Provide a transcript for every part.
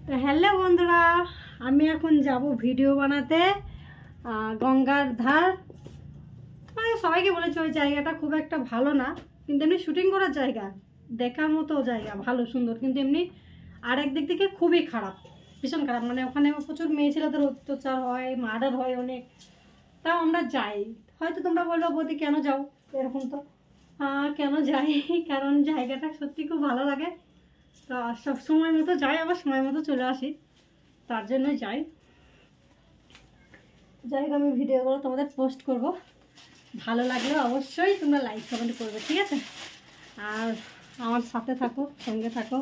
তো হ্যালো বন্ধুরা, আমি এখন যাব ভিডিও বানাতে গঙ্গার ধার। মানে সবাইকে বলেছি ওই জায়গাটা খুব একটা ভালো না, কিন্তু এমনি শুটিং করার জায়গা, দেখার মতো জায়গা, ভালো সুন্দর, কিন্তু এমনি আর একদিক থেকে খুবই খারাপ, ভীষণ খারাপ। মানে ওখানে প্রচুর মেয়ে ছেলেদের অত্যাচার হয়, মার্ডার হয় অনেক। তাও আমরা যাই। হয়তো তোমরা বলবো বৌদি কেন যাও, এরকম তো কেন যাই, কারণ জায়গাটা সত্যি খুব ভালো লাগে। তো সব সময় মতো যাই, আবার সময় মতো চলে আসি, তার জন্য যাই। যাই হোক, আমি ভিডিওগুলো তোমাদের পোস্ট করব, ভালো লাগলে অবশ্যই তোমরা লাইক কমেন্ট করবে, ঠিক আছে? আর আমার সাথে থাকো, সঙ্গে থাকো।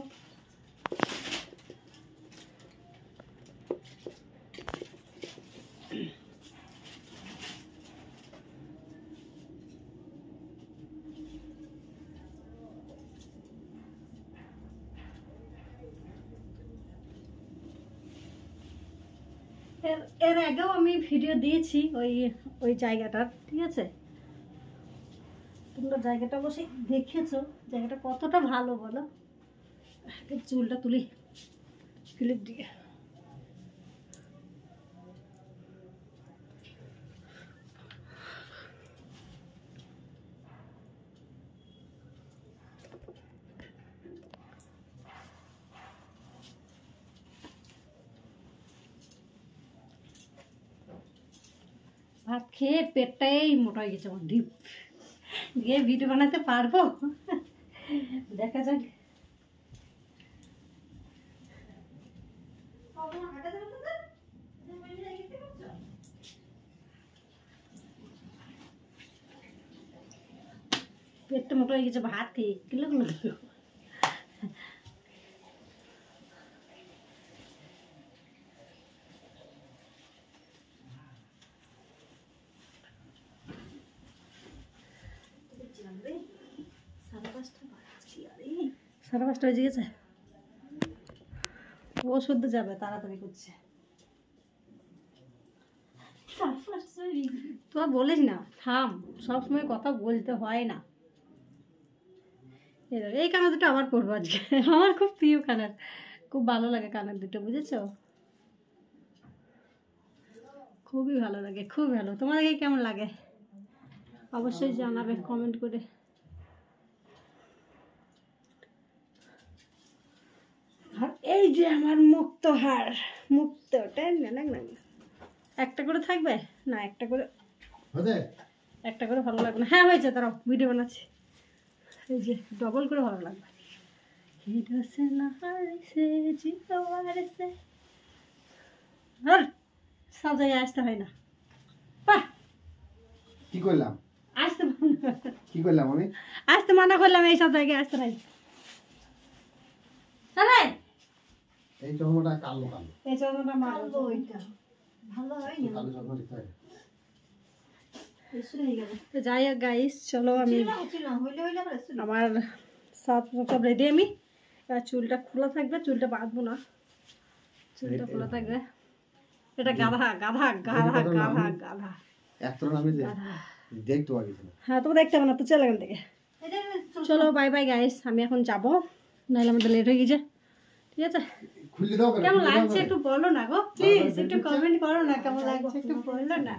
এর আগেও আমি ভিডিও দিয়েছি ওই জায়গাটার, ঠিক আছে? তোমরা জায়গাটা অবশ্যই দেখেছো, জায়গাটা কতটা ভালো বলো। চুলটা তুলি ক্লিপ দিয়ে। ভাত খেয়ে পেটটাই মোটা হয়ে গেছে আমার, ডিপ গিয়ে ভিডিও বানাতে পারবো দেখা যাক। পেটটা মোটা হয়ে গেছে ভাত খেয়ে, কিলো সাড়ে 5টা বেজে গেছে। ও শুদ্ধ যাবে, তাড়াতাড়ি করছে। তোরা বলিস না, থাম, সবসময় কথা বলতে হয় না। এই কানের দুটো আবার পরবো আজকে, আমার খুব প্রিয় কানের, খুব ভালো লাগে কানের দুটো, বুঝেছো? খুবই ভালো লাগে, খুব ভালো। তোমাদেরকে কেমন লাগে অবশ্যই জানাবে কমেন্ট করে। আর এই যে আমার মুক্তহার, মুক্তটা একটা করে থাকবে না, একটা করে ভালো লাগবে না। হ্যাঁ হয়েছে, তারাও ভিডিও বানাচ্ছি। এই যে ডবল করে ভালো লাগবে। সব জায়গায় আসতে হয় না। কি করলাম আমি? আসতে মানা করলাম, এই সব জায়গায় আসতে নাই। এই চশমাটা কালো কালো, এই চশমাটা মারবো, ওইটা ভালো হয় না। কালো চশমা দিতে হয়। তো যাই হোক গাইস, চলো আমি আমার সব রেডি। আমি চুলটা খোলা থাকবে, চুলটা বাঁধবো না, চুলটা খোলা থাকবে। এটা গাধা গাধা গাধা গাধা গাধা দেখতে পাবি। হ্যাঁ, তো দেখতে হবে না তো, চলো এখান থেকে। চলো বাই বাই গাইস, আমি এখন যাবো, নাহলে আমাদের লেট হয়ে গেছে, ঠিক আছে? কেমন লাগছে একটু বলো না গো, প্লিজ একটু কমেন্ট করো না, কেমন লাগছে একটু বলো না।